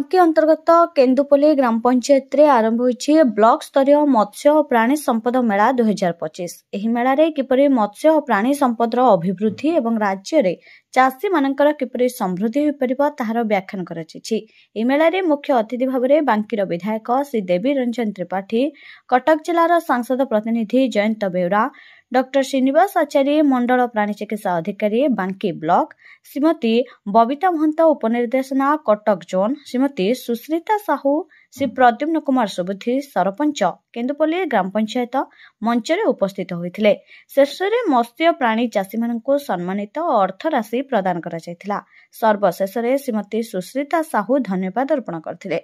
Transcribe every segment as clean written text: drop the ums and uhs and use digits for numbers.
बांकी अंतर्गत केन्दुपल्ली ग्राम पंचायत रे आरंभ होईछि ब्लॉक स्तरीय मत्स्य और प्राणी संपद मेला 2025। एही मेला रे किपरि मत्स्य और प्राणी संपदर अभिवृद्धि एवं राज्य रे चाषी मानकर किपरि समृद्धि होई परिबो ताहार व्याख्यान कराଯାଇଛି। एही मेला रे मुख्य अतिथि भाबरे बांकीर विधायक श्री देवी रंजन त्रिपाठी, कटक जिलार सांसद प्रतिनिधि जयंत बेउरा, डॉक्टर श्रीनिवास आचार्य, मंडल प्राणी चिकित्सा अधिकारी बांकी ब्लॉक, श्रीमती बबिता महंत, उपनिर्देशना कटक जोन, श्रीमती सुश्रिता साहू, श्री प्रद्युम्न कुमार सुबुद्धि, सरपंच केन्दुपल्ली ग्राम पंचायत मंचरे उपस्थित होइथिले। शेषरे मत्स्य प्राणी चाषी मानकु सम्मानित और अर्थ राशि प्रदान करा जायथिला। सर्वशेषरे श्रीमती सुश्रिता साहू धन्यवाद अर्पण करथिले।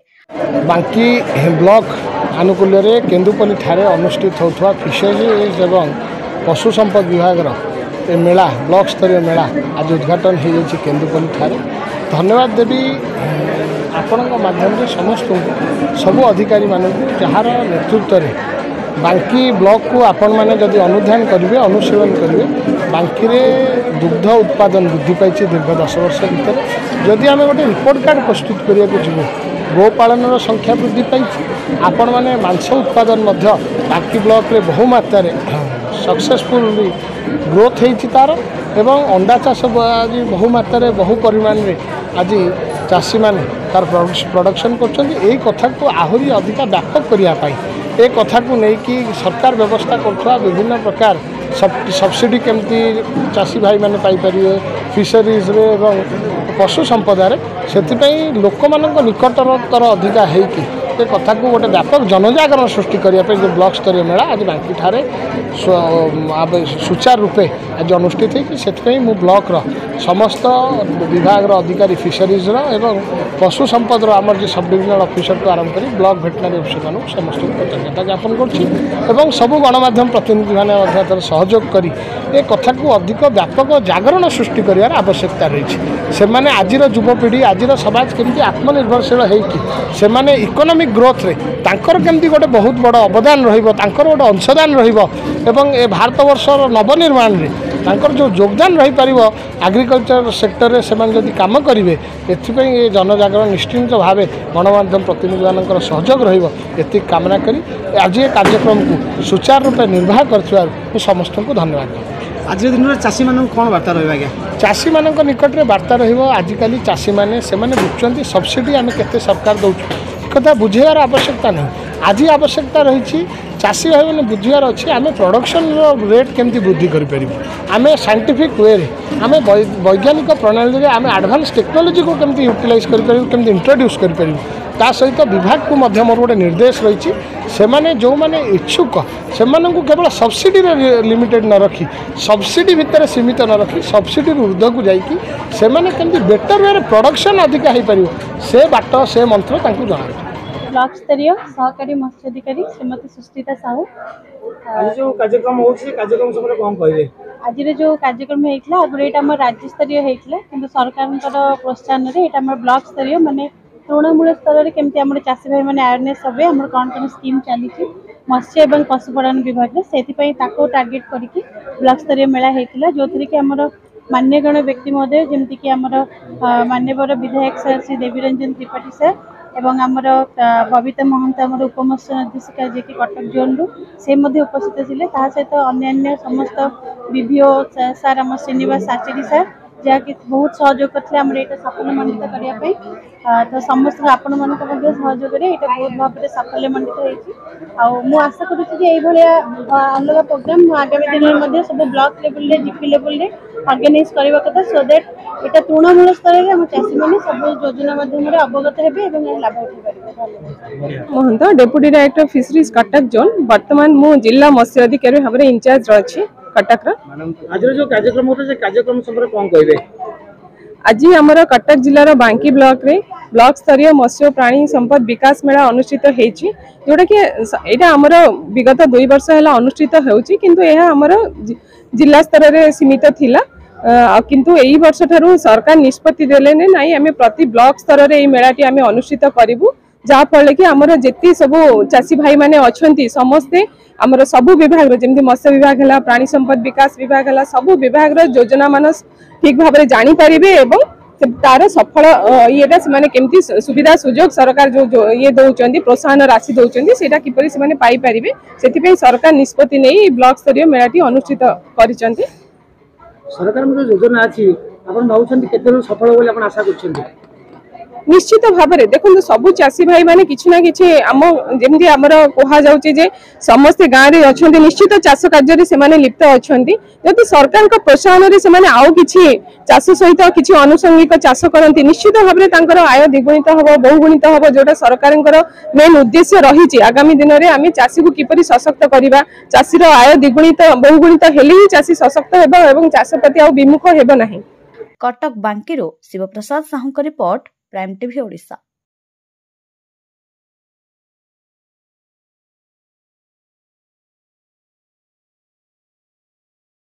बांकी ब्लॉक आनुकूल्य रे केन्दुपल्ली ठारे अनुष्ठित होथवा फिशरीज एवं पशु संपद विभाग मेला ब्लॉक स्तरीय मेला आज उद्घाटन हो केन्दुपल्ली ठारे। धन्यवाद देवी आपण माध्यम समस्त सबु अधिकारी मानक जार नेतृत्व में बांकी ब्लॉक को आपण मैंने जदि अनुध्यान करेंगे अनुशीलन करेंगे बांकी रे दुग्ध उत्पादन वृद्धि पाई दीर्घ 10 वर्ष भर। जदि आम गोटे रिपोर्ट कार्ड प्रस्तुत करा गोपालन संख्या वृद्धि पाई आपण मैंने मांस उत्पादन बांकी ब्लॉक रे बहु मात्रा सक्सेसफुल ग्रोथ होती तार एवं अंडा चाष आज बहु मात्रा बहु परिमाण रे आज चाषी मैंने तार प्रोडक्शन कर कथा को आहरी अधिक व्यापक करने ए कथा को लेकिन सरकार व्यवस्था कर विभिन्न प्रकार सब्सिडी केमती चाषी भाई मैंने पाइपर फिशरीज रे एवं पशु संपदार से लोक मान निकटर अधिका होगी ए कथा को गोटे व्यापक जनजागरण सृष्टि करने जो ब्लॉक स्तरीय मेला आज बांकी ठारे सुचारू रूपे आज अनुष्ठित होती मु ब्लॉक समस्त विभाग अधिकारी फिशरीज एवं पशु संपद आमर जो सब डिविजनल ऑफिसर को आरंभ कर ब्लॉक भेटनारी ऑफिसर मानक समस्त कृतज्ञता ज्ञापन कर सबू गणमाध्यम प्रतिनिधि मैंने सहयोग कर कथा को अधिक व्यापक जागरण सृष्टि कर आवश्यकता रही से आज युवपीढ़ी आज समाज केमती आत्मनिर्भरशील होने इकोनॉमिक ग्रोथ रे तांकर केमती गोटे बहुत बड़ अवदान रहिबो तांकर गोटे अंशदान रहिबो एवं ए भारतवर्षर नवनिर्माण रे तांकर जो योगदान रही पारिबो एग्रीकल्चर सेक्टर रे सेमान जदि काम करिवे एथिपई ए जनजागरण निश्चित भाव गणमाध्यम प्रतिनिधि मानकर सहयोग रहिबो एति कामना करी आज ये कार्यक्रम को सुचारू रूपे निर्वाह करथिबार समस्त को धन्यवाद। आज दिन में चाषी मान कौन वार्ता रहा चाषी मान निकट में वार्ता रजिकल चाषी मैंने बुझुं सब्सिडी आम के सरकार दौर कथा बुझेबार आवश्यकता नहीं। आज आवश्यकता रही चाषी भाई मैंने बुझार अच्छे आम प्रोडक्शन रेट केमती वृद्धि करें आम साइंटिफिक वे आम वैज्ञानिक प्रणाली में आम एडवांस टेक्नोलोजी को केमती यूटिलाइज करें इंट्रोड्यूस करें ता सहित विभाग को मोर गोटे निर्देश रही से माने जो माने इच्छुक से केवल सब्सिडी लिमिटेड न रखी सब्सिडी भितर सीमित न रखी सब्सिडी ऊर्ध्व को जाकि से माने बेटर वे प्रोडक्शन अधिका हो पार से बाट से मंत्र जना। ब्लॉक स्तरीय सहकारी मत्स्य अधिकारी श्रीमती सुश्रिता साहू आज जो कार्यक्रम कार्यक्रम सब कौन कहे आज जो कार्यक्रम होता आगे यहाँ राज्य स्तरीय होता कि सरकार प्रोत्साहन में ब्लॉक स्तरीय माने तृणमूल स्तर में केमती आम चाषी भाई मैंने अवेयरनेस हे आम कौन कौन स्कीम चली मत्स्य और पशुपालन विभाग से टार्गेट करके ब्लॉक स्तरीय मेला होता जो थी कि आमर मान्यगण व्यक्ति महोदय जमीक कि आमर मान्यवर विधायक सर श्री देवी रंजन त्रिपाठी सर एवं आमर बबिता महंत आमर उपमत्स्य निर्देशिका जी कटक जोन रु से उपस्थित थे सहित अन्य समस्त विभीओ सर आम श्रीनिवास आचार्य सर जहाँकि बहुत सहयोग करते हैं यहाँ सफल मंडित करने तो समस्त आपण मान सहयोग यहाँ बहुत भाव में सफल मंडित हो आशा करुँगी अलग प्रोग्राम आगामी दिन में सब block level GP level organise करवा कथा सो दैट यहाँ तृणमूल स्तर में आम चाषी मैंने सब योजना माध्यम अवगत हे लाभ उठाई। Mahant deputy director fisheries Cuttack zone वर्तमान मु जिला मत्स्य अधिकारी भाव में इंचार्ज रही कटक आज जो कार्यक्रम होता है कार्यक्रम संपर्क कौन कहे आज आमर कटक जिलार बांकी ब्लॉक रे ब्लॉक स्तरीय मत्स्य प्राणी संपद विकास मेला अनुष्ठित होती जोटा कि यहाँ आमर विगत 2 वर्ष है अनुष्ठित होती किंतु यह आमर जिला स्तर में सीमित थिला किंतु यही वर्ष ठारू सरकार निष्पत्ति देले नाई आम प्रति ब्लॉक स्तर में मेलाटी आम अनुष्ठित करूँ जहाँफल कि आमर जिते सब चाषी भाई मैंने अच्छा समस्ते आमर सबु विभाग जमी मत्स्य विभाग है प्राणी संपद विकास विभाग है सबु विभाग योजना मान ठीक भाव में जानीपर तार सफल ये केमती सुविधा सुजोग सरकार जो ये दौरान प्रोत्साहन राशि दौरान से किपरि से पाई पारिबे सेति सरकार निष्पत्ति नहीं ब्लॉक स्तरीय मेलाटी अनुष्ठित करिसेंती। सरकार जो योजना अछि आपण भाउछन्ती केते सफल होले आपण आशा करछन्ती? निश्चित भाव में देखो सबू चाषी भाई माने किछि ना किछि आम जेमती आमर कहा जाउछि जे समस्त गाँव रे अछन्ती निश्चित चाष कार्य से माने लिप्त अछन्ती जदि सरकार का प्रोत्साहन रे से माने आउ किछि चाष सहित किछि अनुषंगिक चाष करन्ती निश्चित भाव में तांकर आय द्विगुणित हबो बहुगुणित हबो जोटा सरकारंकर मेन उद्देश्य रहिछि आगामी दिन रे आमी चाषी को किपरि सशक्त करिबा चाषी रो आय द्विगुणित बहुगुणित हेले ही चाषी सशक्त हेबो एवं चाष प्रति आउ विमुख हेबो नाही। कटक बांकीरो शिवप्रसाद साहुंक रिपोर्ट प्राइम टीवी ओडिशा।